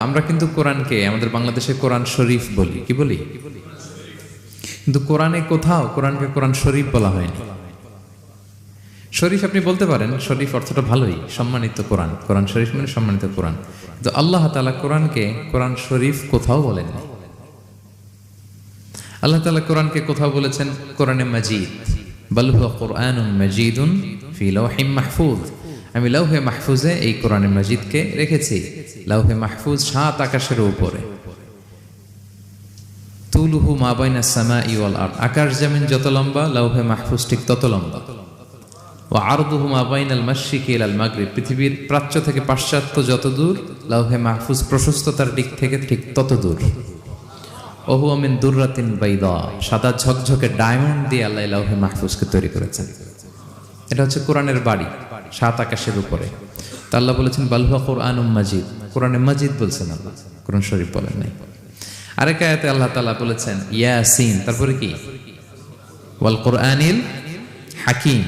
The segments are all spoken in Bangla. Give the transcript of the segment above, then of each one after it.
আমরা কিন্তু কোরআনকে আমাদের বাংলাদেশে কোরআন শরীফ বলি, কি বলি? কিন্তু কোরআনে কোথাও কোরআনকে কোরআন শরীফ বলা হয়নি। শরীফ আপনি বলতে পারেন, শরীফ অর্থটা ভালোই, সম্মানিত কোরআন। কোরআন শরীফ মানে সম্মানিত কোরআন। কিন্তু আল্লাহ তাআলা কোরআনকে কোরআন শরীফ কোথাও বলেননি। আল্লাহ তাআলা কোরআনকে কোথাও বলেছেন কোরআনে মাজিদ, বাল হুয়া কুরআনুন মাজিদুন ফি লাওহিম মাহফুজ। আমি লাউহে মাহফুজে এই কোরআনে মাজিদকে রেখেছি। লাউহে মাহফুজ 7 আকাশের উপরে। তুলুহু মা বাইনা সামাই ওয়াল আরদ, আকাশ জমিন যত লম্বা লাউহে মাহফুজ ঠিক তত লম্বা। ওয়া আরদুহু মা বাইনাল মাশরিকি ইলাল মাগরিব, পৃথিবীর প্রাচ্য থেকে পাশ্চাত্য যত দূর, লাউহে মাহফুজ প্রশস্ততার দিক থেকে ঠিক তত দূর। ওহু মিন দুররাতিন বাইদা, সাদা ঝকঝকে ডায়মন্ড দিয়ে আল্লাহ লাউহে মাহফুজকে তৈরি করেছেন। এটা হচ্ছে কোরআনের বাড়ি 7 আকাশের উপরে। তা আল্লাহ বলেছেন বাল হুয়া কুরআনুম মাজিদ, কোরআনে মাজিদ বলছেন আল্লাহ, কোরআন শরীফ বলেন নাই। আরেক আয়াতে আল্লাহ তাআলা বলেছেন ইয়াসিন, তারপরে কি ওয়াল কুরআনিল হাকিম।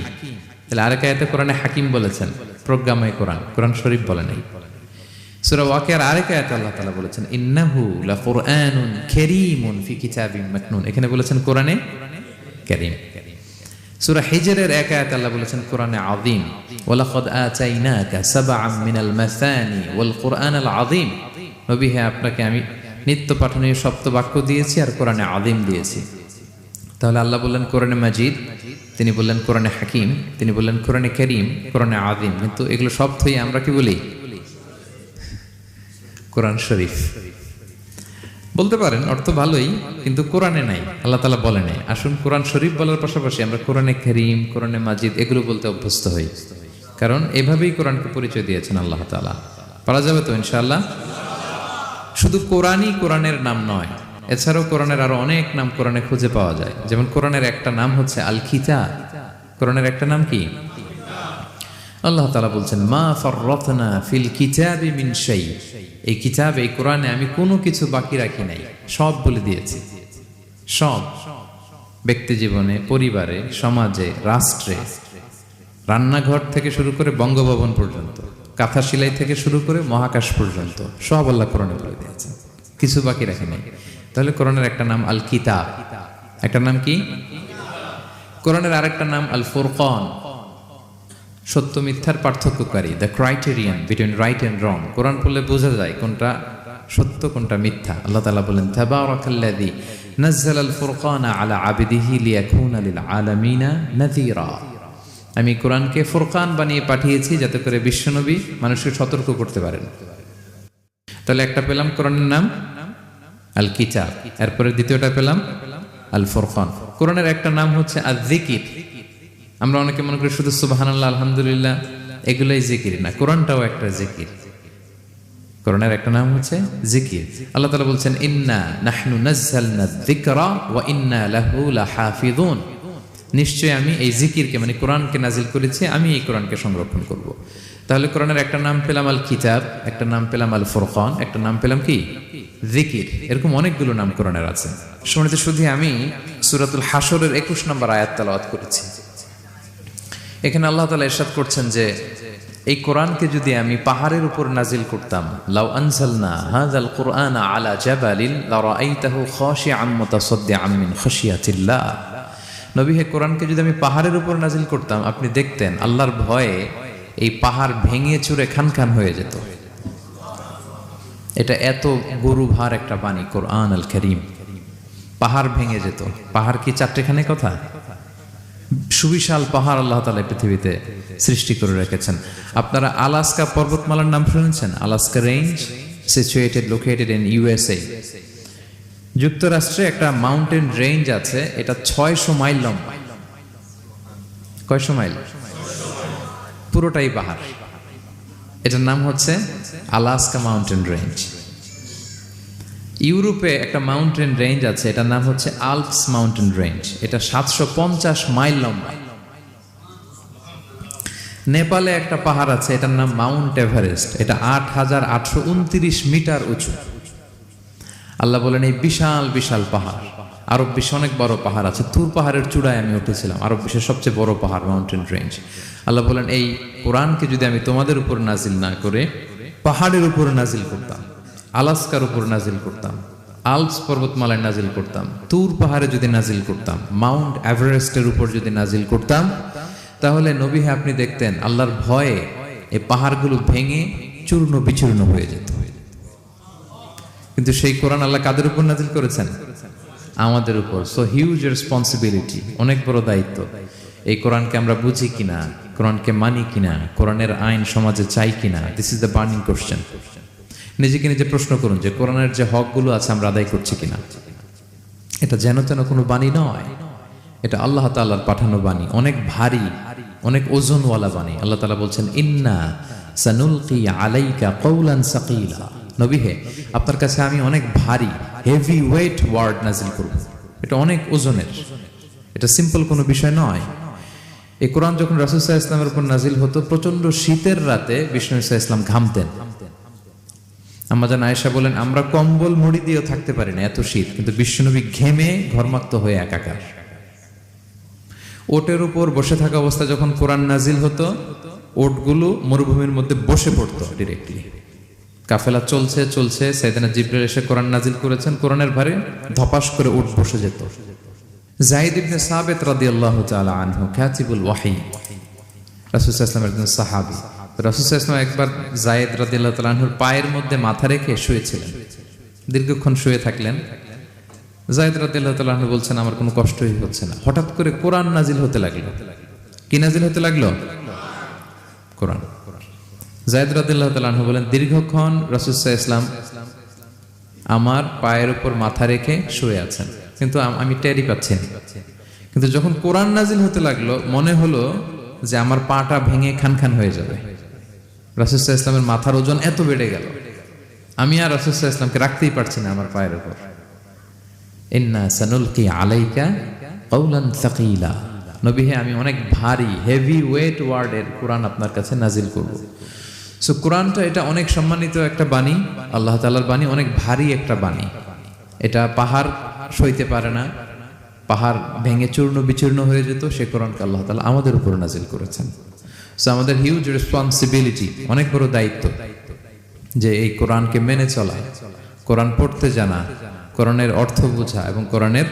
তাহলে আরেক আয়াতে কোরআনে হাকিম বলেছেন, প্রজ্ঞাময় কোরআন, কোরআন শরীফ বলে নাই। সূরা ওয়াকিয়ার আরেক আয়াতে আল্লাহ তাআলা বলেছেন ইন্নাহু লাকুরআনুন কারীমুন ফি কিতাবিম মাকনুন, এখানে বলেছেন কোরআনে কারীম। সূরা হিজরের এক আয়াতে আল্লাহ বলেছেন কোরআনে আযীম, ওয়ালাকাদ আতাইনাকা সাবআম মিনাল মাসানি ওয়াল কুরআনাল আযীম। নবী হে, আপনাকে আমি নিত্য পাঠনীয় সপ্ত বাক্য দিয়েছি আর কোরআনে আযীম দিয়েছি। তাহলে আল্লাহ বললেন কোরআনে মাজিদ, তিনি বললেন কোরআনে হাকিম, তিনি বললেন কোরআনে কারীম, কোরআনে আযীম। কিন্তু এগুলো সবই আমরা কি বলি? কোরআন শরীফ বলতে পারেন, অর্থ ভালোই, কিন্তু কোরআনে নাই, আল্লাহ তাআলা বলে নাই। আসুন কোরআন শরীফ বলার পাশাপাশি আমরা কোরআনে কারীম, কোরআনে মাজিদ এগুলো বলতে অভ্যস্ত হই, কারণ এভাবেই কোরআনকে পরিচয় দিয়েছেন আল্লাহ তাআলা। পারা যাবে তো ইনশাআল্লাহ? শুধু কোরআনই কোরআনের নাম নয়, এছাড়াও কোরআনের আরো অনেক নাম কোরআনে খুঁজে পাওয়া যায়। যেমন কোরআনের একটা নাম হচ্ছে আল কিতাব। কোরআনের একটা নাম কি? আল্লাহ তাআলা বলছেন মা ফাররাতনা ফিল কিতাবি মিন শাই, এই কিতাব, এই কোরআনে আমি কোনো কিছু বাকি রাখি নাই, সব বলে দিয়েছি। সব, ব্যক্তি জীবনে, পরিবারে, সমাজে, রাষ্ট্রে, রান্নাঘর থেকে শুরু করে বঙ্গভবন পর্যন্ত, কাঁথা সেলাই থেকে শুরু করে মহাকাশ পর্যন্ত সব আল্লাহ কোরআনে বলে দিয়েছেন, কিছু বাকি রাখি নাই। তাহলে কোরআনের একটা নাম আল কিতাব, একটা নাম কি? কোরআনের আরেকটা নাম আল ফুরকান, সত্য মিথ্যার পার্থক্যকারী, the criterion between right and wrong. Quran পড়লে বোঝা যায় কোনটা সত্য কোনটা মিথ্যা। আল্লাহ তাআলা বলেন তাবারাকাল্লাযী নাযালাল ফুরকানা আলা আবদিহি লিয়াকুনা লিল আলামিনা নাযীরা, আমি কোরআনকে ফুরকান বানিয়ে পাঠিয়েছি যাতে করে বিশ্বনবী মানুষকে সতর্ক করতে পারেন। তাহলে একটা পেলাম কোরআনের নাম আল কিতাব, এরপরে দ্বিতীয়টা পেলাম আল ফুরকান। কোরআনের একটা নাম হচ্ছে আয-যিকির। আমরা অনেকে মনে করি শুধু সুবহানাল্লাহ, আলহামদুলিল্লাহ এগুলোই জিকির, না, কোরআনটাও একটা জিকির। কোরআনের একটা নাম হচ্ছে জিকির। আল্লাহ তাআলা বলছেন ইন্না নাহনু নাযালনা যিকরা ওয়া ইন্না লাহু লাহাফিযুন, নিশ্চয়ই আমি এই জিকিরকে মানে কোরআনকে নাজিল করেছি, আমি এই কোরআনকে সংরক্ষণ করব। তাহলে কোরআনের একটা নাম পেলাম আল কিতাব, একটা নাম পেলাম আল ফুরকান, একটা নাম পেলাম কি? জিকির। এরকম অনেকগুলো নাম কোরআনের আছে। শুনতে শুধু আমি সূরাতুল হাশরের 21 নম্বর আয়াত তেলাওয়াত করেছি। এখানে আল্লাহ তাআলা ইরশাদ করছেন যে এই কোরআনকে যদি আমি পাহাড়ের উপর নাজিল করতাম, লাউ আনজালনা হাযাল কুরআনা আলা জাবালিন লারাআইতাহু খাশিআম মুতাসাদ্দিআম মিন খাশিয়াতিল্লাহ। নবী হে, কোরআনকে যদি আমি পাহাড়ের উপর নাজিল করতাম, আপনি দেখতেন আল্লাহর ভয়ে এই পাহাড় ভেঙে চুরে খান খান হয়ে যেত। এটা এত গরু ভার একটা বাণী কোরআন আল কারীম, পাহাড় ভেঙে যেত। পাহাড় কি চারটেখানে কথা? সুবিশাল পাহাড় আল্লাহ তাআলা পৃথিবীতে সৃষ্টি করে রেখেছেন। আপনারা আলাস্কা পর্বতমালার নাম শুনেছেন? Alaska range, located in USA. যুক্তরাষ্ট্রে একটা মাউন্টেন রেঞ্জ আছে, এটা 600 মাইল লম্বা। কয়শো মাইল? পুরোটাই পাহাড়। এটার নাম হচ্ছে আলাস্কা মাউন্টেন রেঞ্জ। ইউরোপে একটা মাউন্টেন রেঞ্জ আছে, এটার নাম হচ্ছে আল্পস মাউন্টেন রেঞ্জ, এটা 750 মাইল লম্বা। নেপালে একটা পাহাড় আছে, এটার নাম মাউন্ট এভারেস্ট, এটা 8829 মিটার উঁচু। আল্লাহ বলেন এই বিশাল বিশাল পাহাড়, আরব বিশ্বে অনেক বড় পাহাড় আছে। তুর পাহাড়ের চূড়ায় আমি উঠেছিলাম, আরব বিশ্বের সবচেয়ে বড় পাহাড় মাউন্টেন রেঞ্জ। আল্লাহ বলেন এই কোরআনকে যদি আমি তোমাদের উপর নাজিল না করে পাহাড়ের উপর নাজিল করতাম, আলাস্কার উপর নাজিল করতাম, আল্পস পর্বতমালায় নাজিল করতাম, তুর পাহাড়ে যদি নাজিল করতাম, মাউন্ট এভারেস্টের উপর যদি নাজিল করতাম, তাহলে নবী হ্যাঁ আপনি দেখতেন আল্লাহর ভয়ে এই পাহাড়গুলো ভেঙে চূর্ণ বিচূর্ণ হয়ে যেত। কিন্তু সেই কোরআন আল্লাহ কাদের উপর নাজিল করেছেন? আমাদের উপর। সো হিউজ রেসপন্সিবিলিটি, অনেক বড় দায়িত্ব। এই কোরআনকে আমরা বুঝি কিনা, কোরআনকে মানি কিনা, কোরআনের আইন সমাজে চাই কিনা, this is the burning question. নিজেকে নিজে প্রশ্ন করুন যে কোরআনের যে হকগুলো আছে আমরা আদায় করছি কিনা। এটা যেন তেন কোনো বাণী নয়, এটা আল্লাহ তাআলার পাঠানো বাণী, অনেক ভারী, অনেক ওজনওয়ালা বাণী। আল্লাহ তাআলা বলছেন ইন্না সানুলকি আলাইকা কওলান সাকিলা, নবী হে আপনার কাছে আমি অনেক ভারী, হেভি ওয়েট ওয়ার্ড নাজিল করব। এটা অনেক ওজনের, এটা সিম্পল কোনো বিষয় নয়। এই কোরআন যখন রাসূল সাল্লাল্লাহু আলাইহি ওয়াসাল্লামের উপর নাজিল হতো, প্রচন্ড শীতের রাতে বিষ্ণু সাল্লাল্লাহু আলাইহি ওয়াসাল্লাম ঘামতেন। আম্মা জান আয়েশা বলেন আমরা কম্বল মুড়ি দিয়েও থাকতে পারি না, এত শীত, কিন্তু বিশ্বনবী ঘেমে ঘর্মাক্ত হয়ে একাকার। ওটের উপর বসে থাকা অবস্থা যখন কোরআন নাজিল হতো, ওটগুলো মরুভূমির মধ্যে বসে পড়তো ডিরেক্টলি। কাফেলা চলছে চলছে, সাইয়েদনা জিবরাইল এসে কোরআন নাজিল করেছেন, কোরআনের ভারে ধপাস করে উট বসে যেত। যায়েদ ইবনে সাবিত রাদিয়াল্লাহু তাআলা আনহু কাতিবুল ওয়াহী, রাসূল সাল্লাল্লাহু আলাইহি ওয়াসাল্লামের একজন সাহাবী। রাসূল সাল্লাল্লাহু আলাইহি ওয়াসাল্লাম একবার যায়েদ রাদিয়াল্লাহু তাআলা আনহুর পায়ের মধ্যে মাথা রেখে শুয়েছিলেন, দীর্ঘক্ষণ শুয়ে থাকলেন। যায়েদ রাদিয়াল্লাহু তাআলা আনহু বলছেন আমার কোনো কষ্টই হচ্ছে না। হঠাৎ করে কোরআন নাজিল হতে লাগলো। কি নাজিল হতে লাগলো? কোরআন। যায়েদ রাদিয়াল্লাহু তাআলা আনহু বলেন দীর্ঘক্ষণ রাসূল সাল্লাল্লাহু আলাইহি ওয়াসাল্লাম আমার পায়ের উপর মাথা রেখে শুয়ে আছেন, কিন্তু আমি টেরই পাচ্ছি না। কিন্তু যখন কোরআন নাজিল হতে লাগলো মনে হলো যে আমার পাটা ভেঙে খান খান হয়ে যাবে। রাসূল সাল্লাল্লাহু আলাইহি ওয়াসাল্লামের মাথার ওজন এত বেড়ে গেল, আমি আর রাসূল সাল্লাল্লাহু আলাইহি ওয়াসাল্লামকে রাখতেই পারছি না আমার পায়ের উপর। ইন্না সানুলকি আলাইকা কওলান সাকিলা, নবী হে আমি অনেক ভারী, হেভি ওয়েট ওয়ার্ডের কোরআন আপনার কাছে নাজিল করব। সো কোরআনটা এটা অনেক সম্মানিত একটা বাণী, আল্লাহ তাআলার বাণী, অনেক ভারী একটা বাণী। এটা পাহাড় সইতে পারে না, পাহাড় ভেঙে চূর্ণ বিচূর্ণ হয়ে যেত, সে কোরআনকে আল্লাহ তাআলা আমাদের উপর নাজিল করেছেন। সো আমাদের হিউজ রেসপন্সিবিলিটি, অনেক বড় দায়িত্ব যে এই কোরআনকে মেনে চলা, কোরআন পড়তে জানা, কোরআনের অর্থ বোঝা এবং কোরআনের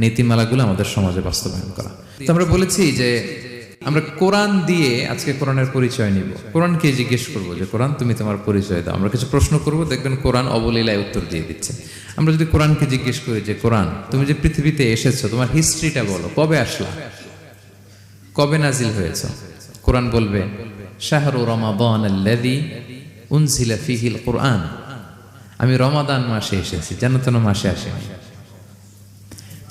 নীতিমালাগুলো আমাদের সমাজে বাস্তবায়ন করা। তো আমরা বলেছি যে আমরা কোরআন দিয়ে আজকে কোরআনের পরিচয় নিব। কোরআনকে জিজ্ঞেস করবো যে কোরআন তুমি তোমার পরিচয় দাও। আমরা কিছু প্রশ্ন করব, দেখবেন কোরআন অবলীলায় উত্তর দিয়ে দিচ্ছে। আমরা যদি কোরআনকে জিজ্ঞেস করি যে কোরআন তুমি যে পৃথিবীতে এসেছো তোমার হিস্ট্রিটা বলো, কবে আসলা, কবে নাজিল হয়েছে? কোরআন বলবে শাহরু রমাদান আল্লাযী উনজিলা ফীহিল কুরআন, আমি রমাদান মাসে এসেছি, যেন তেন মাসে আসেনি।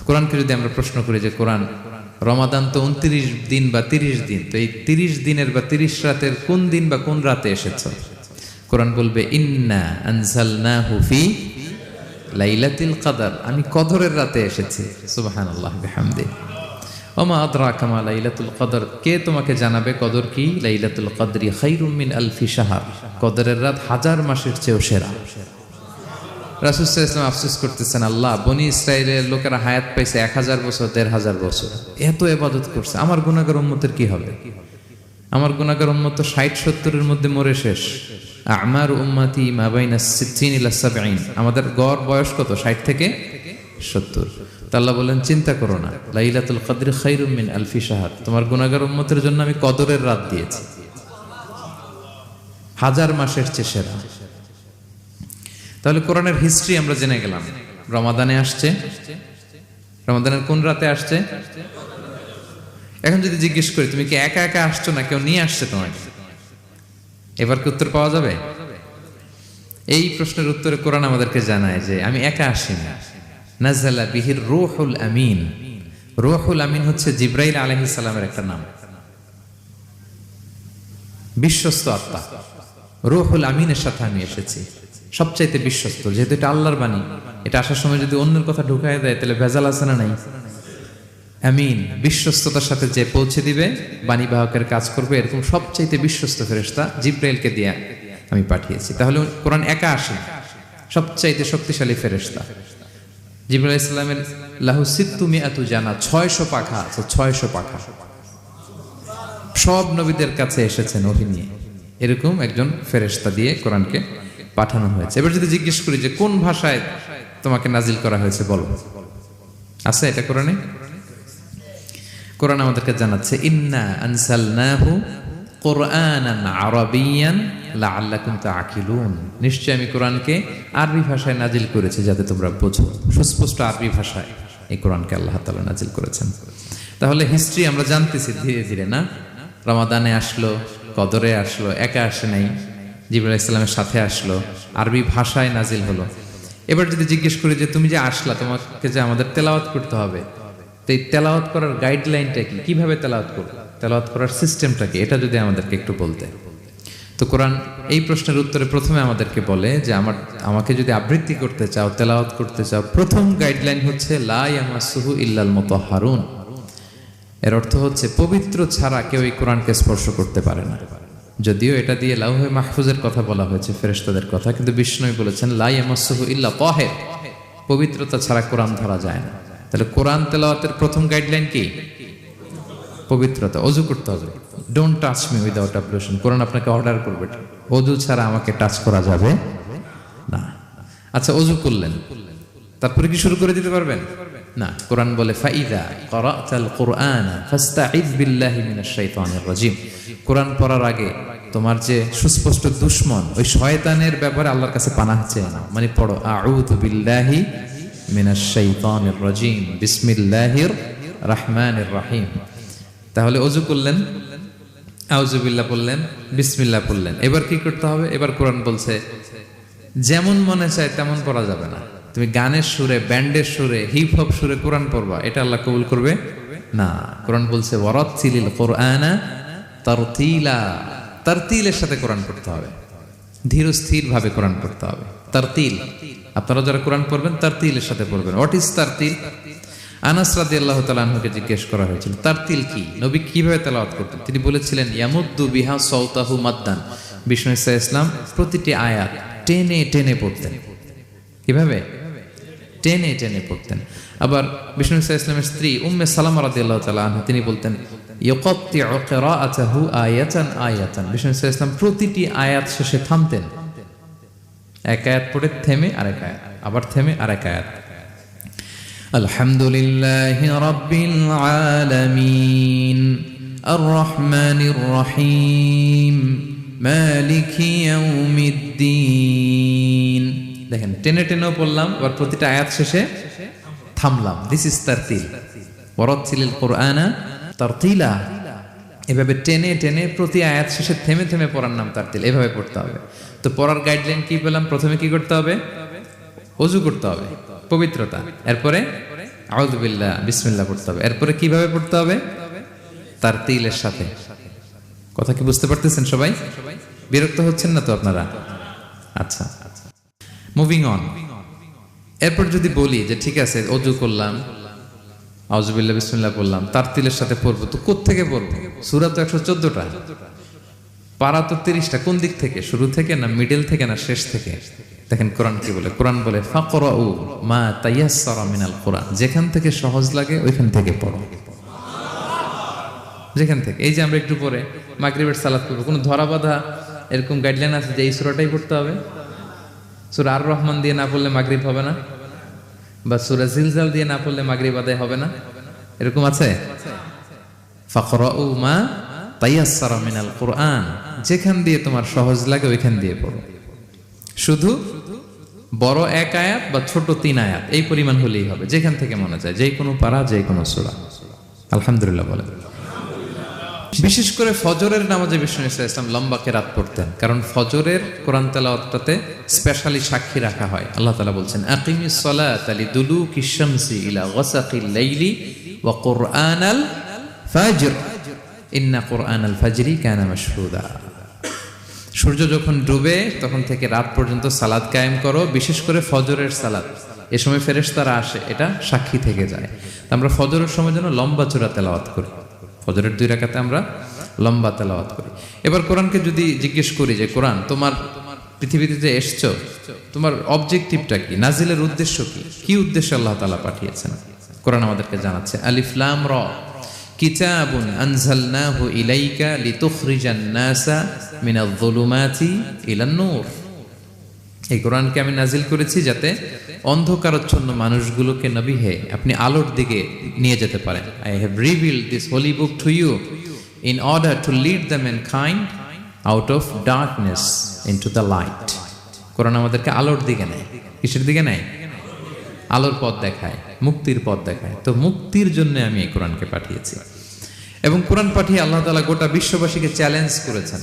কোরআনকে যদি আমরা প্রশ্ন করি যে কোরআন রমাদান তো 29 দিন বা 30 দিন, তো এই 30 দিনের বা 30 রাতের কোন দিন বা কোন রাতে এসেছো? কোরআন বলবে ইন্না আনজালনাহু ফি লাইলাতুল কদর, আমি কদরের রাতে এসেছি। সুবহানাল্লাহ বিহামদিহি। ওমা আদরাকা মা লাইলাতুল কদর, কে তোমাকে জানাবে কদর কি? লাইলাতুল কদরি খায়রুম মিন আলফি শাহর, কদরের রাত 1000 মাসের চেয়েও সেরা। রাসূল সাল্লাল্লাহু আলাইহি ওয়াসাল্লাম আফসোস করতেছেন, আল্লাহ বনি ইসরাইলের লোকেরা হায়াত পাইছে 1000 বছর, 1500 বছর, এত ইবাদত করছে, আমার গুনাহগার উম্মতের কি হবে? আমার গুনাহগার উম্মত তো 60-70 মধ্যে মরে শেষ। আমারু উম্মতি মা বাইনা 60 ইলা 70, আমাদের গড় বয়স কত? 60 থেকে 70। তো আল্লাহ বলেন চিন্তা করো না, লাইলাতুল কদর খায়রুম মিন আলফি শাহর, তোমার গুনাহগার উম্মতের জন্য আমি কদরের রাত দিয়েছি, 1000 মাসের চেয়ে সেরা। তাহলে কোরআনের হিস্ট্রি আমরা জেনে গেলাম। রমাদানে আসছে, রমাদানের কোন রাতে আসছে? এখন যদি জিজ্ঞেস করি তুমি কি একা একা আসছো না কেউ নিয়ে আসছে তোমাকে, এবার কি উত্তর পাওয়া যাবে? এই প্রশ্নের উত্তরে কোরআন আমাদেরকে জানায় যে আমি একা আসিনি। নাযালা বিহির রূহুল আমিন, রূহুল আমিন হচ্ছে জিবরাইল আলাইহিস সালামের একটা নাম, বিশ্বস্ত আত্মা। রূহুল আমিনের সাথে আমি এসেছি, সবচাইতে বিশ্বস্ত, যেহেতু এটা আল্লাহর বাণী, এটা আসার সময় যদি অন্যের কথা ঢুকায় দেয় তাহলে ভেজাল আছে না নাই? আমিন, বিশ্বস্ততার সাথে যে পৌঁছে দিবে, বাণী বাহকের কাজ করবে, এরকম সবচাইতে বিশ্বস্ত ফেরেশতা জিবরাইলকে দিয়ে আমি পাঠিয়েছি। তাহলে কোরআন একা আসে, সবচাইতে শক্তিশালী ফেরেশতা। জিবরাইল আলাইহিস সালামের লাহু সিত্তু মিআতু জানা, 600 পাখা আছে, 600 পাখা। সব নবীদের কাছে এসেছেন ওহী নিয়ে, এরকম একজন ফেরেশতা দিয়ে কোরআনকে পাঠানো হয়েছে। এবার যদি জিজ্ঞেস করি যে কোন ভাষায় তোমাকে নাজিল করা হয়েছে বলো, আছে এটা কোরআনে? কোরআন আমাদেরকে জানাচ্ছে ইন্না আনসালনাহু কুরআনান আরাবিয়ান লাআল্লাকুম তাআকিলুন, নিশ্চয় আমি কোরআনকে আরবি ভাষায় নাজিল করেছি যাতে তোমরা বোঝো। সুস্পষ্ট আরবি ভাষায় এই কোরআনকে আল্লাহ তাআলা নাজিল করেছেন। তাহলে হিস্ট্রি আমরা জানতেছি ধীরে ধীরে, না? রমাদানে আসলো, কদরে আসলো, একা আসে নাই, জিবরাইল আলাইহিস সালামের সাথে আসলো, আরবি ভাষায় নাজিল হলো। এবার যদি জিজ্ঞেস করি যে তুমি যে আসলা, তোমাকে যে আমাদের তেলাওয়াত করতে হবে, তো এই তেলাওয়াত করার গাইডলাইনটা কি, কিভাবে তেলাওয়াত করব, তেলাওয়াত করার সিস্টেমটা কি, এটা যদি আমাদেরকে একটু বলতে। তো কোরআন এই প্রশ্নের উত্তরে প্রথমে আমাদেরকে বলে যে আমাকে যদি আবৃত্তি করতে চাও, তেলাওয়াত করতে চাও, প্রথম গাইডলাইন হচ্ছে লা ইয়ামাসসুহু ইল্লাল মুতাহহারুন। এর অর্থ হচ্ছে পবিত্র ছাড়া কেউ এই কোরআনকে স্পর্শ করতে পারে না। যদিও এটা দিয়ে লাউহে মাহফুজের কথা বলা হয়েছে, ফেরেশতাদের কথা, কিন্তু বিষ্ণু বলেছেন লা ইয়ামাসসুহু ইল্লা তাহির, পবিত্রতা ছাড়া কোরআন ধরা যায় না। তাহলে কোরআন তেলাওয়াতের প্রথম গাইডলাইন কি? পবিত্রতা। অজু করতে হবে, ডোন্ট টাচ মি উইদাউট অ্যাবলুশন। কোরআন আপনাকে অর্ডার করবে অজু ছাড়া আমাকে টাচ করা যাবে না। আচ্ছা, অজু করলেন, তারপরে কি শুরু করে দিতে পারবেন? না। কোরআন বলে ফাইদা ক্বরাতাল কুরআনা ফাস্তাইদ বিল্লাহি মিনাশ শাইতানির রাজিম। কোরআন পড়ার আগে তোমার যে সুস্পষ্ট দুশমন ওই শয়তানের ব্যাপারে আল্লাহর কাছে পানাহ চেয়ে নাও। মানে পড়ো আউযু বিল্লাহি মিনাশ শাইতানির রাজিম বিসমিল্লাহির রহমানির রহিম। তাহলে অজু করলেন, আউযু বিল্লাহ পড়লেন, বিসমিল্লাহ পড়লেন। এবার কি করতে হবে? এবার কোরআন বলছে যেমন মনে চায় তেমন পড়া যাবে না। তুমি গানের সুরে, ব্যান্ডের সুরে, হিপ হপ সুরে কোরআন পড়বা, এটা আল্লাহ কবুল করবে না। কোরআন বলছে ওয়ারাত্তিলিল কুরআনা তারতিলা, তারতিলের সাথে কোরআন পড়তে হবে, ধীর স্থির ভাবে কোরআন পড়তে হবে। তারতিল, আপনারা যারা কোরআন পড়বেন তারতিলের সাথে পড়বেন। What is তারতিল? আনাস রাদিয়াল্লাহু তাআলা আনহুকে জিজ্ঞেস করা হয়েছিল তারতিল কি, নবী কিভাবে তেলাওয়াত করতেন। তিনি বলেছিলেন ইয়ামুদ্দু বিহা সাওতাহু মাদ্দান। বিষ্ণু ইসা ইসলাম প্রতিটি আয়াত টেনে টেনে পড়তেন। কিভাবে? টেনে টেনে পড়তেন। আবার বিষ্ণু ইসা ইসলামের স্ত্রী উম্মে সালামা রাদিয়াল্লাহু তাআলা আনহা, তিনি বলতেন ইয়াকাত্তিউ কিরাআতাহু আয়াতান আয়াতান। বিষ্ণু ইসা ইসলাম প্রতিটি আয়াত শেষে থামতেন, এক আয়াত পড়ে থেমে আরেক আয়াত, আবার থেমে আরেক আয়াত। আলহামদুলিল্লাহি রাব্বিল আলামিন আর রহমানির রহিম মালিকি ইয়াউমিদ্দিন। দেখেন, টেনে টেনেও পড়লাম, আবার প্রতিটা আয়াত শেষে থামলাম। This is তারতিল। ওয়ারাত্তিলিল কুরআনা তারতিলা। এভাবে টেনে টেনে প্রতি আয়াত শেষে থেমে থেমে পড়ার নাম তারতিল। এভাবে পড়তে হবে। তো পড়ার গাইডলাইন কি পেলাম? প্রথমে কি করতে হবে? ওযু করতে হবে, পবিত্রতা। এরপরে আউযু বিল্লাহ, বিসমিল্লাহ পড়তে হবে। এরপরে কিভাবে পড়তে হবে? তারতিলের সাথে। কথা কি বুঝতে পারতেছেন সবাই? বিরক্ত হচ্ছেন না তো আপনারা? আচ্ছা, মুভিং অন। এরপর যদি বলি যে ঠিক আছে ওযু করলাম, আউযু বিল্লাহ বিসমিল্লাহ পড়লাম, তারতিলের সাথে পড়বো, তো কোত্থেকে পড়বো? সূরা তো 114টা, পারা তো 30টা। কোন দিক থেকে? শুরু থেকে না মিডল থেকে না শেষ থেকে? দেখেন কোরআন কি বলে। কোরআন বলে ফাকরাউ মা তায়াসসারা মিনাল কুরআন। যেখান থেকে সহজ লাগে ওইখান থেকে পড়ো, যেখান থেকে। এই যে আমরা একটু পরে মাগরিবের সালাত করবো, কোনো ধরা বাঁধা এরকম গাইডলাইন আছে যে এই সূরাটাই পড়তে হবে? সূরা আর রহমান দিয়ে না পড়লে মাগরিব হবে না, বা সূরা জিলজাল দিয়ে না পড়লে মাগরিব আদায় হবে না, এরকম আছে? ফাকরাউ মা তায়াসসারা মিনাল কুরআন, যেখান দিয়ে তোমার সহজ লাগে ওইখান দিয়ে পড়ো। শুধু বড় এক আয়াত বা ছোট 3 আয়াত এই পরিমাণ হলেই হবে, যেখান থেকে মনে চায়, যে কোনো পারা, যে কোনো সূরা। আলহামদুলিল্লাহ বলে। বিশেষ করে ফজরের নামাজে বিষ্ণু ইসলাম লম্বা কেরাত পড়তেন, কারণ ফজরের কোরআন তেলাওয়াতটাতে স্পেশালি সাক্ষী রাখা হয়। আল্লাহ তাআলা বলছেন আকিমিস সালাতা লিদুলুকিশ শামসি ইলা গাসাকিল লাইলি ওয়া কুরআনাল ফাজর ইন্না কুরআনাল ফাজরি কানা মাশহুদা। সূর্য যখন ডুবে তখন থেকে রাত পর্যন্ত সালাত কায়েম করো, বিশেষ করে ফজরের সালাত। এ সময় ফেরেশতারা আসে, এটা সাক্ষী থেকে যায়। আমরা ফজরের সময় যেন লম্বা চূড়া তেলাওয়াত করি। ফজরের 2 রাকাতে আমরা লম্বা তেলাওয়াত করি। এবার কোরআনকে যদি জিজ্ঞেস করি যে কোরআন তোমার পৃথিবীতে যে এসছো, তোমার অবজেক্টিভটা কি, নাজিলের উদ্দেশ্য কি, কি উদ্দেশ্যে আল্লাহ তাআলা পাঠিয়েছেন, কোরআন আমাদেরকে জানাচ্ছে আলিফ লাম রা কিতাবুন আনজালনাহু ইলাইকা লিতুখরিজান নাসা মিনাল যুলুমাতি ইলান নূর। এই কোরআনকে আমি নাজিল করেছি যাতে অন্ধকারাচ্ছন্ন মানুষগুলোকে নবী হে আপনি আলোর দিকে নিয়ে যেতে পারেন। I have revealed this holy book to you in order to lead the mankind out of darkness into the light. Quran আমাদেরকে আলোর দিকে নেয়। কিসের দিকে নেয়? আলোর পথ দেখায়, মুক্তির পথ দেখায়। তো মুক্তির জন্য আমি এই কোরআনকে পাঠিয়েছি। এবং কোরআন পাঠিয়ে আল্লাহ তাআলা গোটা বিশ্ববাসীকে চ্যালেঞ্জ করেছেন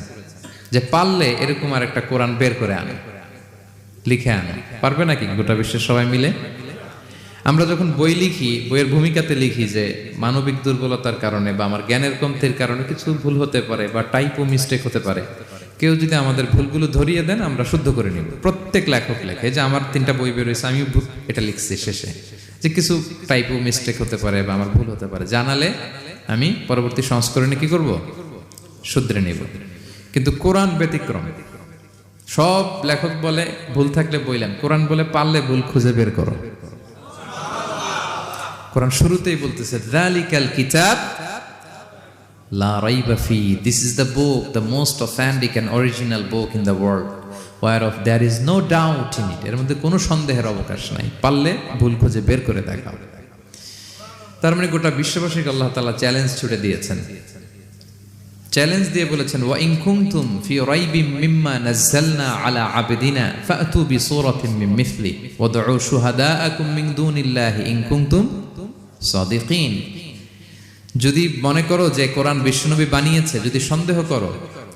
যে পারলে এরকম আর একটা কোরআন বের করে আনে, লিখে আনে। পারবে নাকি গোটা বিশ্বের সবাই মিলে? আমরা যখন বই লিখি, বইয়ের ভূমিকাতে লিখি যে মানবিক দুর্বলতার কারণে বা আমার জ্ঞানের কমতির কারণে কিছু ভুল হতে পারে বা টাইপো মিস্টেক হতে পারে। কেউ যদি আমাদের ভুলগুলো ধরিয়ে দেন আমরা শুদ্ধ করে নিব। প্রত্যেক লেখক লেখে যে আমার 3টা বই বেরোয়েছে, আমি এটা লিখছি শেষে, যে কিছু টাইপো মিস্টেক হতে পারে বা আমার ভুল হতে পারে, জানালে আমি পরবর্তী সংস্করণে কি করব? শুধরে নেব। কিন্তু কোরআন ব্যতিক্রম। সব লেখক বলে ভুল থাকলে বললাম, কোরআন বলে পারলে ভুল খুঁজে বের করো। কোরআন শুরুতেই বলতেছে যালিকাল কিতাব লা রাইবা ফি, this is the book, the most authentic and original book in the world, whereof there is no doubt in it, এর মধ্যে কোনো সন্দেহের অবকাশ নাই। পারলে ভুল খুঁজে বের করে দেখাও। তার মানে গোটা বিশ্ববাসীকে আল্লাহ তাআলা চ্যালেঞ্জ ছুড়ে দিয়েছেন। চ্যালেঞ্জ দিয়ে বলেছেন ওয়া ইন কুনতুম ফি রাইবিম মিম্মা নাযালনা আলা আবদিনা ফাতু বিসূরাতিন মিন মিথলি ওয়াদউ শুহাদাআকুম মিন দুনিল্লাহি ইন কুনতুম সাদিকিন। যদি মনে করো যে কোরআন বিশ্বনবী বানিয়েছে, যদি সন্দেহ করো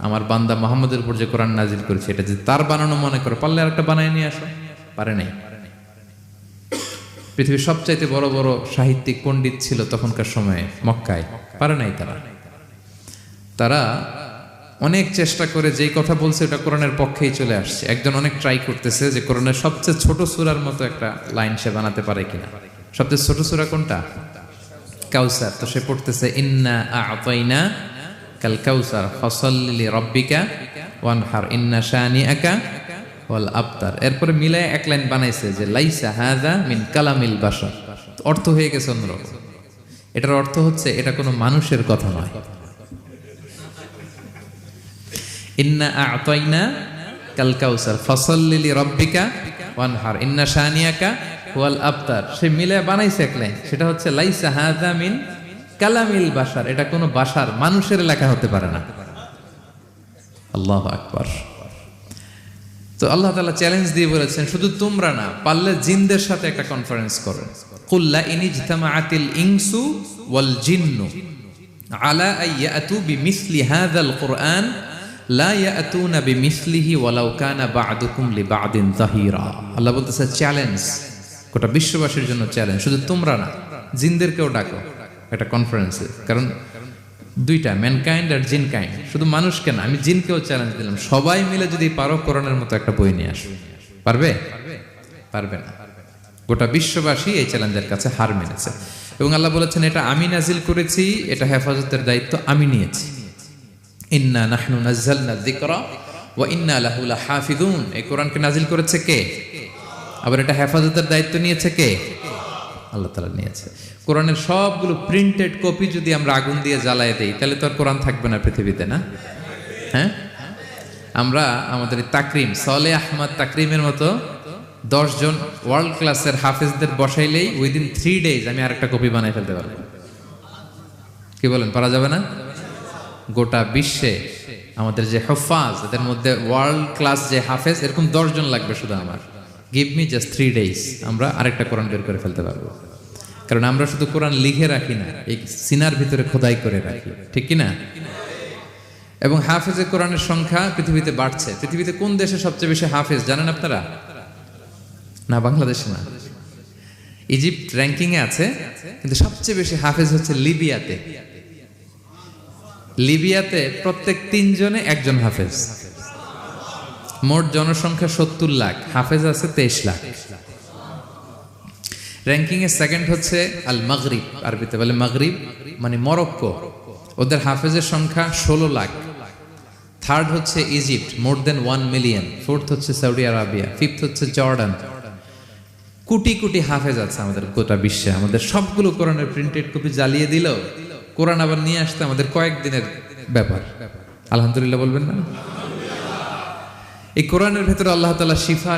আমার বান্দা মুহাম্মদের উপর যে কোরআন নাজিল করেছে এটা যদি তার বানানো মনে করো, পারলে আরেকটা বানায় নিয়ে আসো। পারে নাই। পৃথিবীর সবচাইতে বড় বড় সাহিত্যিক পণ্ডিত ছিল তখনকার সময়ে মক্কায়, পারে নাই তারা অনেক চেষ্টা করে যেই কথা বলছে ওটা কোরআনের পক্ষেই চলে আসছে। একজন অনেক ট্রাই করতেছে যে কোরআনের সবচেয়ে ছোট সূরার মতো একটা লাইন সে বানাতে পারে কিনা। সবচেয়ে ছোট সূরা কোনটা? কাউসার। তো সে পড়তেছে ইন্না আ'তাইনা কাল কাউসার ফাসাল্লি লিরাব্বিকা ওয়ানহার ইন্না শানিআকা ওয়াল আবতার। এরপরে মিলায় এক লাইন বানাইছে যে লাইসা হাযা মিন কালামিল বাশার। অর্থ হয়ে গেছে অন্যরকম। এটার অর্থ হচ্ছে এটা কোনো মানুষের কথা নয়। ইন্না আ'তাইনা কাল কাউসার ফাসাল্লি লিরাব্বিকা ওয়ানহার ইন্না শানিআকা ওয়াল আবতার। সে মিলে বানাইছে এক লাইন, সেটা হচ্ছে লাইসা হাযা মিন কালামিল বাশার। এটা কোনো বাশার, মানুষের লেখা হতে পারে না। আল্লাহু আকবার। তো আল্লাহ তাআলা চ্যালেঞ্জ দিয়ে বলেছেন শুধু তোমরা না, পারলে জিনদের সাথে একটা কনফারেন্স করো। কুল লা ইন ইজতামাআতিল ইনসু ওয়াল জিন্নু আলা আইয়াতু বিমিসলি হাযাল কুরআন লা ইয়াতুনা বিমিসলিহি ওয়ালাউ কানা বা'দুকুম লিবা'দিন যাহিরা। আল্লাহ বলতেছে চ্যালেঞ্জ, গোটা বিশ্ববাসীর জন্য চ্যালেঞ্জ। শুধু তোমরা না, জিনদেরকেও ডাকো একটা কনফারেন্সে। কারণ দুইটা, ম্যানকাইন্ড আর জিনকাইন্ড। শুধু মানুষকে না, আমি জিনকেও চ্যালেঞ্জ দিলাম, সবাই মিলে যদি পারো কোরআনের মতো একটা বই নিয়ে আসো। পারবে? পারবে না। গোটা বিশ্ববাসী এই চ্যালেঞ্জের কাছে হার মেনেছে। এবং আল্লাহ বলেছেন এটা আমি নাজিল করেছি, এটা হেফাজতের দায়িত্ব আমি নিয়েছি। ইন্না নাহনু নাযালনা যিকরা ওয়া ইন্না লাহু লাহাফিজুন। এই কোরআনকে নাজিল করেছে কে? আবার এটা হেফাজতের দায়িত্ব নিয়েছে কে? আল্লাহ তাআলা নিয়েছে। কোরআনের সবগুলো প্রিন্টেড কপি যদি আমরা আগুন দিয়ে জ্বালায় দেই তাহলে তো আর কোরআন থাকবে না পৃথিবীতে, না? হ্যাঁ, আমরা আমাদের তাকরিম সালেহ আহমদ তাকরিমের মতো 10 জন ওয়ার্ল্ড ক্লাসের হাফেজদের বসাইলেই উইদিন 3 days আমি আরেকটা কপি বানাই ফেলতে পারবো। কি বলেন, পারা যাবে না? গোটা বিশ্বে আমাদের যে হুফাজ, এদের মধ্যে ওয়ার্ল্ড ক্লাস যে হাফেজ, এরকম 10 জন লাগবে শুধু আমার। গিভ মি জাস্ট 3 days, আমরা আরেকটা কোরআন বের করে ফেলতে পারবো। কারণ আমরা শুধু কোরআন লিখে রাখি না, এই সিনার ভিতরে খোদাই করে রাখি, ঠিক কি না? এবং হাফেজে কোরআনের সংখ্যা পৃথিবীতে বাড়ছে। পৃথিবীতে কোন দেশে সবচেয়ে বেশি হাফেজ জানেন আপনারা? না, বাংলাদেশে না, ইজিপ্ট র্যাঙ্কিং এ আছে, কিন্তু সবচেয়ে বেশি হাফেজ হচ্ছে লিবিয়াতে। লিবিয়াতে প্রত্যেক 3 জনে একজন হাফেজ। মোট জনসংখ্যা 70 লাখ, হাফেজ আছে 23 লাখ। র্যাঙ্কিং এ সেকেন্ড হচ্ছে আল মাগরিব, আরবিতে বলে মাগরিব মানে মরক্কো, ওদের হাফেজের সংখ্যা 16 লাখ। থার্ড হচ্ছে ইজিপ্ট, মোর দেন 1 মিলিয়ন। ফোর্থ হচ্ছে সৌদি আরবিয়া, ফিফথ হচ্ছে জর্ডান। কোটি কোটি হাফেজ আছে আমাদের গোটা বিশ্বে। আমাদের সবগুলো কোরআনের প্রিন্টেড কপি জ্বালিয়ে দিল, কোরআন আবার নিয়ে আসতে আমাদের কয়েকদিনের ব্যাপার। আলহামদুলিল্লাহ বলবেন না? এই কোরআনের ভেতরে আল্লাহ তাআলা শিফা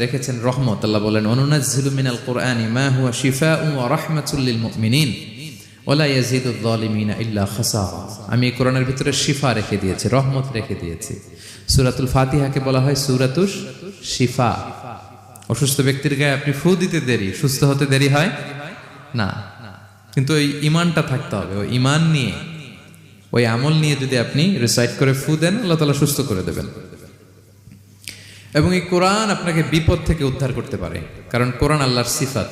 রেখেছেন রহমত। আল্লাহ বলেন, অনুনাজ্জিলু মিনাল কুরআনি মা হুয়া শিফাউন ওয়া রাহমাতুল লিল মুমিনিন ওয়া লা ইয়াজিদুয যালিমিনা ইল্লা খাসারা। আমি এই কোরআনের ভিতরে শিফা রেখে দিয়েছি, রহমত রেখে দিয়েছি। সূরাতুল ফাতিহাকে বলা হয় সূরাতুশ শিফা। অসুস্থ ব্যক্তির গায়ে আপনি ফু দিতে দেরি, সুস্থ হতে দেরি হয় না, কিন্তু ওই ঈমানটা থাকতে হবে। ওই ঈমান নিয়ে, ওই আমল নিয়ে যদি আপনি রিসাইট করে ফু দেন, আল্লাহ তাআলা সুস্থ করে দেবেন। এবং এই কোরআন আপনাকে বিপদ থেকে উদ্ধার করতে পারে, কারণ কোরআন আল্লাহর সিফাত,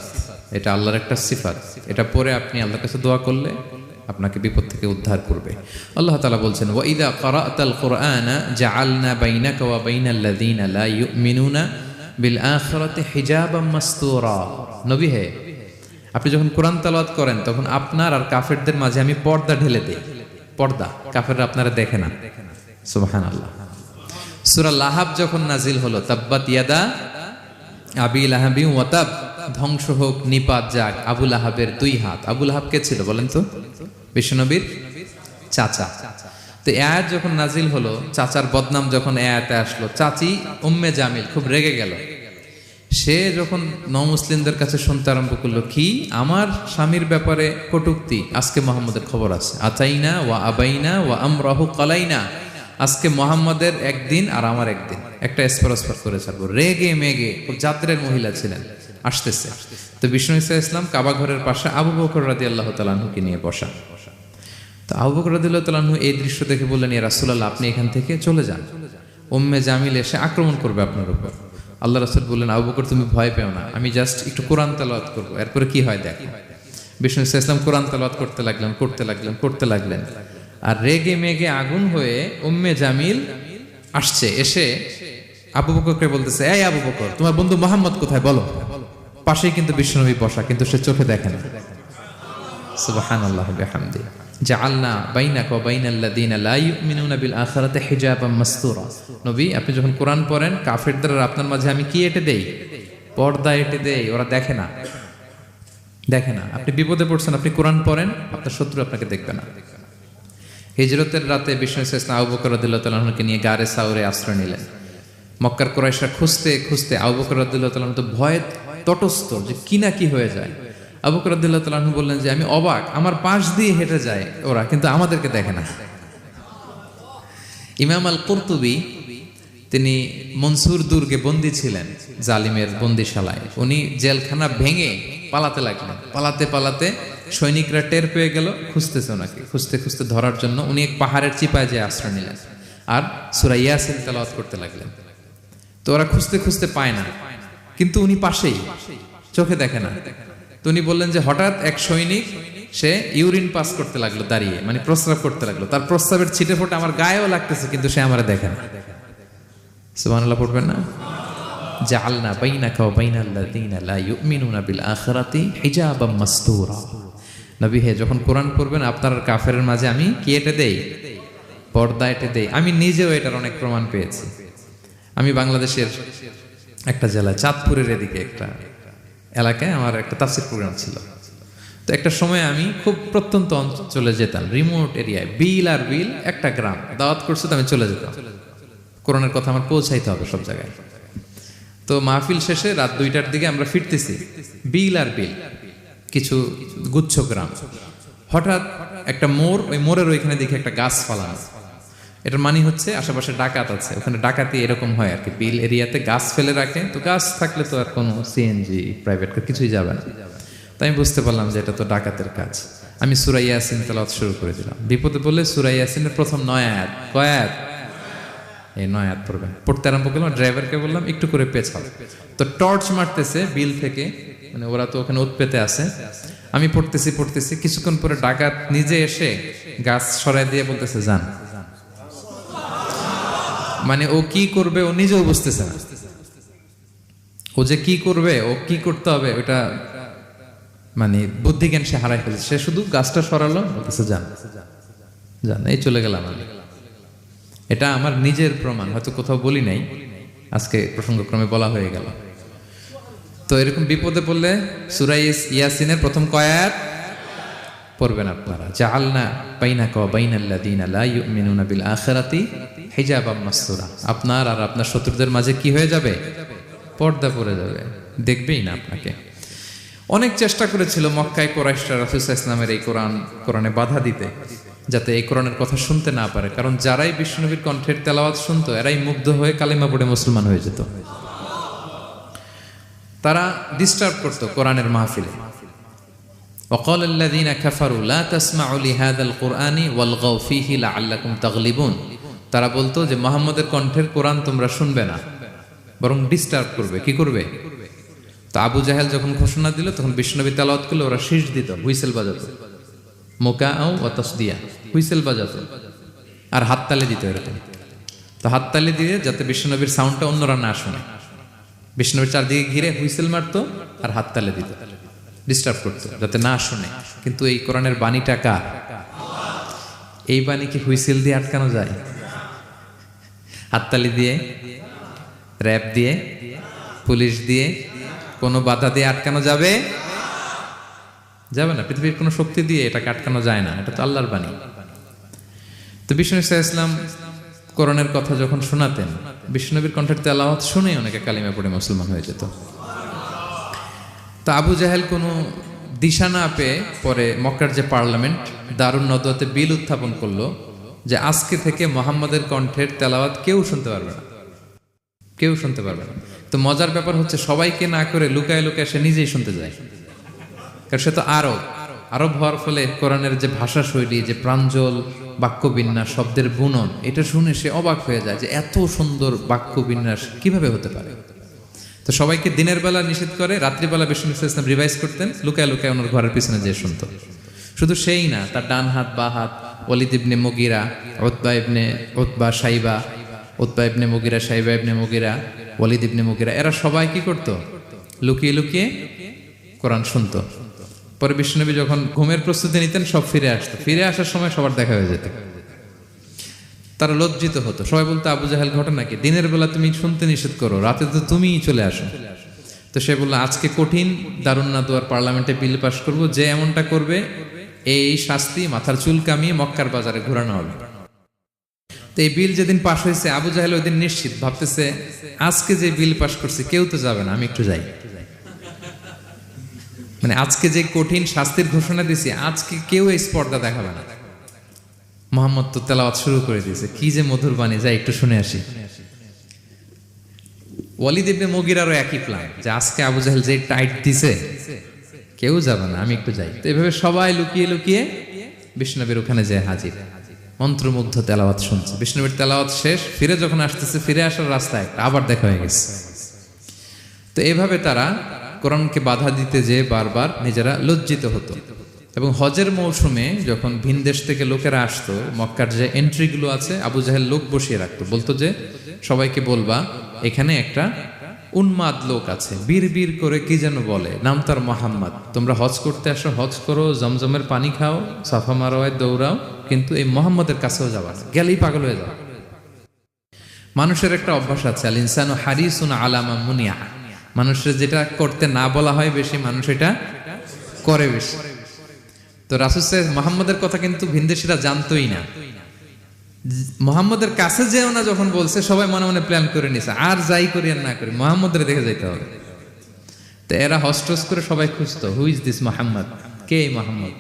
এটা আল্লাহর একটা সিফাত। এটা পরে আপনি আল্লাহর কাছে দোয়া করলে আপনাকে বিপদ থেকে উদ্ধার করবে। আল্লাহ তাআলা বলছেন, ওয়া ইযা ক্বারা'তাল কুরআনা জাআলনা বাইনাকা ওয়া বাইনাল্লাযীনা লা ইউমিনুনা বিল আখিরাতি হিজাবাম মাসতুরা। নবী হে, আপনি যখন কোরআন তেলাওয়াত করেন তখন আপনার আর কাফেরদের মাঝে আমি পর্দা ঢেলে দেই। পর্দা, কাফেররা আপনারা দেখে না। সুবহানাল্লাহ। সূরা লাহাব যখন নাজিল হলো, তাব্বাত ইয়াদা আবি লাহাবি ওয়া তাব, ধ্বংস হোক, নিপাত যাক আবু লাহাবের দুই হাত। আবু লাহাব কে ছিল বলেন তো? বিশ্বনবীর চাচা। তো আয়াত যখন নাজিল হলো, চাচার বদনাম যখন আয়াতে আসলো, চাচি উম্মে জামিল খুব রেগে গেল। সে যখন নমুসলিমদের কাছে শুনতে আরম্ভ করলো, কি আমার স্বামীর ব্যাপারে কটূক্তি, আজকে মুহাম্মদের খবর আছে, আতাইনা ওয়া আবাইনা ওয়া আমরাহু কালাইনা, আজকে মুহাম্মদের একদিন আর আমার একদিন, একটা স্পরস্পর করে ছাড়বো। রেগে মেগে, খুব জাত্রের মহিলা ছিলেন, আসতেছে। তো বিষ্ণু ইসা ইসলাম কাবা ঘরের পাশে আবু বকর রাদিয়াল্লাহু তাআলা আনহুকে নিয়ে বসা। তো আবু বকর রাদিয়াল্লাহু তাআলা আনহু এই দৃশ্য দেখে বললেন, ইয়া রাসূলুল্লাহ, আপনি এখান থেকে চলে যান, উম্মে জামিল এসে আক্রমণ করবে আপনার উপর। আল্লাহ রাসূল বললেন, আবু বকর তুমি ভয় পেও না, আমি জাস্ট একটু কোরআন তেলাওয়াত করবো, এরপরে কি হয় দেখো। বিষ্ণু ইসা ইসলাম কোরআন তেলাওয়াত করতে লাগলেন। আর রেগে মেগে আগুন হয়ে উম্মে জামিল আসছে, এসে আবু বকরকে বলতেছে, এই আবু বকর, তোমার বন্ধু মুহাম্মদ কোথায় বলো। পাশেই কিন্তু বিশ্বনবী বসা, কিন্তু সে চোখে দেখে না। সুবহানাল্লাহ ওয়া বিহামদি। জাআলনা বাইনাকা ওয়া বাইনাল্লাযীনা লা ইউমিনুনা বিল আখিরাতি হিজাবাম মাসতুরা। নবী, আপনি যখন কোরআন পড়েন, কাফেরদের আর আপনার মাঝে আমি কি এঁটে দেই? পর্দা এঁটে দেই, ওরা দেখে না। আপনি বিপদে পড়ছেন, আপনি কোরআন পড়েন, আপনার শত্রু আপনাকে দেখবে না। হিজরতের রাতে বিষ্ণু ইসলাম আবু বকর রাদিয়াল্লাহু তাআলা আনহুকে নিয়ে গারে সাউরে আশ্রয় নিলেন। মক্কার কুরাইশরা খুঁজতে আবু বকর রাদিয়াল্লাহু তাআলা আনহু তো ভয়ে তটস্থ, যে কি না কি হয়ে যায়। আবু বকর রাদিয়াল্লাহু তাআলা আনহু বললেন যে আমি অবাক, আমার পাশ দিয়ে হেঁটে যায় ওরা, কিন্তু আমাদেরকে দেখে না। ইমাম আল কুরতুবী, তিনি মনসুর দুর্গে বন্দী ছিলেন, জালিমের বন্দিশালায়। উনি জেলখানা ভেঙে পালাতে লাগলেন। পালাতে সৈনিকরা টের পেয়ে গেল, খুঁজতেছে ওনাকে, খুঁজতে ধরার জন্য উনি এক পাহাড়ের চিপায় যেয়ে আশ্রয় নিলেন আর সূরা ইয়াসিন তেলাওয়াত করতে লাগলেন। তো ওরা খুঁজতে পায় না, কিন্তু উনি পাশেই, চোখে দেখে না। তো উনি বললেন যে হঠাৎ এক সৈনিক, সে ইউরিন পাস করতে লাগলো দাঁড়িয়ে, মানে প্রস্রাব করতে লাগলো। তার প্রস্রাবের ছিটে ফোঁটা আমার গায়েও লাগতেছে, কিন্তু সে আমারে দেখে না। সুবহানাল্লাহ পড়বেন না? জাআলনা বাইনাকা ওয়া বাইনাল্লাযীনা লা ইউমিনুনা বিল আখিরাতি হিজাবাম মাসতুরা। নবী হে, যখন কোরআন পড়বেন, আপনার আর কাফেরের মাঝে আমি কি এঁটে দেই? পর্দা এঁটে দেই। আমি নিজেও এটার অনেক প্রমাণ পেয়েছি। আমি বাংলাদেশের একটা জেলা, চাঁদপুরের এদিকে একটা এলাকায় আমার একটা তাফসীর প্রোগ্রাম ছিল। তো একটা সময় আমি খুব প্রত্যন্ত অঞ্চলে যেতাম, রিমোট এরিয়ায়, বিল একটা গ্রাম দাওয়াত করছে, তো আমি চলে যেতাম। কোরআনের কথা আমার পৌঁছাইতে হবে সব জায়গায়। তো মাহফিল শেষে রাত 2টার দিকে আমরা ফিরতেছি, বিল কিছু গুচ্ছ গ্রাম। হঠাৎ একটা মোড়, ওই মোড়ের ওইখানে দেখি একটা গাছ ফালানো। এটার মানে হচ্ছে আশেপাশে ডাকাত আছে, ওখানে ডাকাতি এরকম হয় আর কি, বিল এরিয়াতে গাছ ফেলে রাখে। তো গাছ থাকলে তো আর কোনো সিএনজি, প্রাইভেট কার কিছুই যাবে না। তাই আমি বুঝতে পারলাম যে এটা তো ডাকাতের কাজ। আমি সূরা ইয়াসিন তেলাওয়াত শুরু করে দিলাম। বিপদে বলে সূরা ইয়াসিনের প্রথম 9 আয়াত, কয় আয়াত? এই 9 আয়াত পড়বেন। পড়তে আরম্ভ করলাম, ড্রাইভারকে বললাম একটু করে পেছাও। তো টর্চ মারতেছে বিল থেকে, মানে ওরা তো ওখানে উৎপেতে আছে। আমি পড়তেছি, কিছুক্ষণ পরে ডাকাত নিজে এসে গাছ সরাই দিয়ে বলতেছে যান। মানে ও কি করবে ও নিজেও বুঝতেছে না, ও যে কি করবে, ও কি করতে হবে ওটা মানে বুদ্ধি জ্ঞান সে হারাই ফেলেছে। সে শুধু গাছটা সরালো, বলতেছে যান, এই চলে গেলাম আমি। এটা আমার নিজের প্রমাণ, হয়তো কোথাও বলি নাই, আজকে প্রসঙ্গক্রমে বলা হয়ে গেল। তো এরকম বিপদে পড়লে সূরা ইয়াসিনের প্রথম কয় আয়াত? পড়বেন আপনারা। জাআলনা বাইনাকা ওয়া বাইনাল্লাযীনা লা ইউমিনুনা বিল আখিরাতি হিজাবাম মাসতুরা। আপনার আর আপনার শত্রুদের মাঝে কি হয়ে যাবে? পর্দা পড়ে যাবে, দেখবেই না আপনাকে। অনেক চেষ্টা করেছিল মক্কায় কুরাইশরা রাসূল সাল্লাল্লাহু আলাইহি ওয়াসাল্লামের এই কোরআনে বাধা দিতে, যাতে এই কোরআনের কথা শুনতে না পারে। কারণ যারাই বিশ্বনবীর কণ্ঠের তেলাওয়াত শুনতো এরাই মুগ্ধ হয়ে কালিমা পড়ে মুসলমান হয়ে যেত। তারা ডিস্টার্ব করতো কোরআনের মাহফিলে। وقال الذين كفروا لا تسمعوا لهذا القرآن والغوا فيه لعلكم تغلبون। তারা বলতো যে মুহাম্মদের কণ্ঠের কোরআন তোমরা শুনবে না, বরং ডিস্টার্ব করবে। কি করবে? তো আবু জাহেল যখন ঘোষণা দিল তখন বিশ্বনবী তেলাওয়াত করলে ওরা শীষ দিত, হুইসেল বাজাতো, মুকাআউ ওয়া তাসদিয়া, হুইসেল বাজাতো আর হাততালি দিত এরকম। তো হাততালি দিয়ে যাতে বিশ্বনবীর সাউন্ডটা অন্যরা না শুনে, বিশ্বনবীর চারদিকে ঘিরে হুইসেল মারতো আর হাততালি দিত, ডিস্টার্ব করতো যাতে না শুনে। কিন্তু এই কোরআনের বাণীটা কার? এই বাণী কি হুইসেল দিয়ে আটকানো যায়? হাততালি দিয়ে, র‍্যাব দিয়ে, পুলিশ দিয়ে, কোনো বাধা দিয়ে আটকানো যাবে? যাবে না। পৃথিবীর কোনো শক্তি দিয়ে এটাকে আটকানো যায় না, এটা তো আল্লাহর বাণী। তো বিষ্ণু ইসলাম কোরআনের কথা যখন শোনাতেন, বিষ্ণুনবীর কণ্ঠের তেলাওয়াত শুনে অনেকে কালিমা পড়ে মুসলমান হয়ে যেত। তো আবু জাহেল কোনো দিশা না পেয়ে পরে মক্কার যে পার্লামেন্ট দারুন নদওয়াতে বিল উত্থাপন করলো যে আজকে থেকে মুহাম্মাদের কণ্ঠের তেলাওয়াত কেউ শুনতে পারবে না, কেউ শুনতে পারবে না। তো মজার ব্যাপার হচ্ছে সবাইকে না করে লুকায় লুকায় সে নিজেই শুনতে যায়। কারণ সে তো আরব হওয়ার ফলে কোরআনের যে ভাষা শৈলী, যে প্রাঞ্জল বাক্য বিন্যাস, শব্দের বুনন, এটা শুনে সে অবাক হয়ে যায় যে এত সুন্দর বাক্য বিন্যাস কিভাবে হতে পারে। তো সবাইকে দিনের বেলা নিষেধ করে, রাত্রিবেলা বিষ্ণু ইসলাম রিভাইজ করতেন, লুকায় লুকায় ওনার ঘরের পিছনে যেয়ে শুনতো। শুধু সেই না, তার ডান হাত বা হাত ওয়ালিদ ইবনে মুগিরা, উতবা ইবনে মুগিরা, শাইবা ইবনে মুগিরা, ওয়ালিদ ইবনে মুগিরা, এরা সবাই কি করতো? লুকিয়ে লুকিয়ে কোরআন শুনতো। পরে বিশ্বনবী যখন ঘুমের প্রস্তুতি নিতেন সব ফিরে আসতো, ফিরে আসার সময় সবার দেখা হয়ে যেত। তারা লজ্জিত হতো, সবাই বলতো আবু জাহেল ঘটনা কি? দিনের বেলা তুমি শুনতে নিষেধ করো, রাতে তো তুমিই চলে আসো। তো সে বললো আজকে কঠিন দারুন নাদওয়ার পার্লামেন্টে বিল পাস করব, যে এমনটা করবে এই শাস্তি মাথার চুল কামিয়ে মক্কার বাজারে ঘোরানো হবে। তো এই বিল যেদিন পাশ হয়েছে আবু জাহেল ওই দিন নিশ্চিত ভাবতেছে আজকে যে বিল পাস করছে কেউ তো যাবে না, আমি একটু যাই। মানে আজকে যে কঠিন শাস্তির ঘোষণা দিছি আজকে কেউ এই স্পর্ধা দেখাবে না। মুহাম্মদ তো তেলাওয়াত শুরু করে দিয়েছে, কি যে মধুর বাণী, যাই একটু শুনে আসি। ওয়ালিদ ইবনে মুগিরারও একই প্ল্যান যে আজকে আবু জাহেল যে টাইট দিছে কেউ যাবে না, আমি একটু যাই। তো এভাবে সবাই লুকিয়ে লুকিয়ে বিষ্ণুনবীর ওখানে যায় হাজির, মন্ত্রমুগ্ধ তেলাওয়াত শুনছে। বিষ্ণুনবীর তেলাওয়াত শেষ, ফিরে যখন আসতেছে, ফিরে আসার রাস্তায় আবার দেখা হয়ে গেছে। তো এভাবে তারা কোরআনকে বাধা দিতে যেয়ে বারবার নিজেরা লজ্জিত হতো। এবং হজের মৌসুমে যখন ভিন দেশ থেকে লোকেরা আসতো, মক্কার যে এন্ট্রিগুলো আছে আবু জাহেল লোক বসিয়ে রাখতো, বলতো যে সবাইকে বলবা এখানে একটা উন্মাদ লোক আছে, বীর বীর করে কি যেন বলে, নাম তার মোহাম্মদ। তোমরা হজ করতে আসো, হজ করো, জমজমের পানি খাও, সাফা মারোয়ায় দৌড়াও, কিন্তু এই মোহাম্মদের কাছেও যাবা না, গেলেই পাগল হয়ে যাও। মানুষের একটা অভ্যাস আছে, আল ইনসানু হারিসুন আলা মা মুনিয়া, মানুষের যেটা করতে না বলা হয় বেশি, মানুষ এটা করে বেশি। তো রাসূল সাল্লাল্লাহু মুহাম্মদের কথা কিন্তু ভিনদেশীরা জানতোই না। মুহাম্মদের কাছে যেও না যখন বলছে, সবাই মনে মনে প্ল্যান করে নিছে, আর যাই করি আর না করি মুহাম্মদের দেখে যাইতে হবে। তো এরা হস্টস করে সবাই খুঁজতো, হু ইজ দিস মুহাম্মদ, কে এই মুহাম্মদ?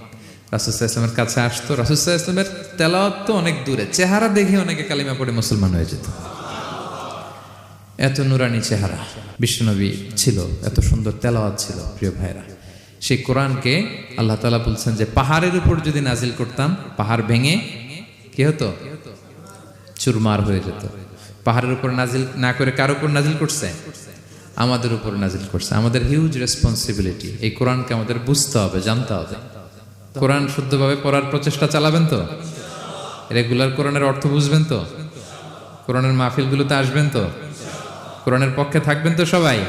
রাসূল সাল্লাল্লাহু আলাইহি ওয়াসাল্লামের কাছে আসতো, রাসূল সাল্লাল্লাহু আলাইহি ওয়াসাল্লামের তেলাওয়াত তো অনেক দূরে, চেহারা দেখে অনেকে কালিমা পড়ে মুসলমান হয়ে যেত। এত নুরানি চেহারা বিশ্বনবী ছিল, এত সুন্দর তেলাওয়াত ছিল। প্রিয় ভাইরা, সেই কোরআনকে আল্লাহ তাআলা বলছেন যে পাহাড়ের উপর যদি নাজিল করতাম, পাহাড় ভেঙে কি হতো? চুরমার হয়ে যেত। পাহাড়ের উপর নাজিল না করে কার উপর নাজিল করছে? আমাদের উপর নাজিল করছে। আমাদের হিউজ রেসপন্সিবিলিটি, এই কোরআনকে আমাদের বুঝতে হবে, জানতে হবে। কোরআন শুদ্ধভাবে পড়ার প্রচেষ্টা চালাবেন তো? রেগুলার কোরআনের অর্থ বুঝবেন তো? কোরআনের মাহফিলগুলোতে আসবেন তো? কোরআনের পক্ষে থাকবেন তো সবাই?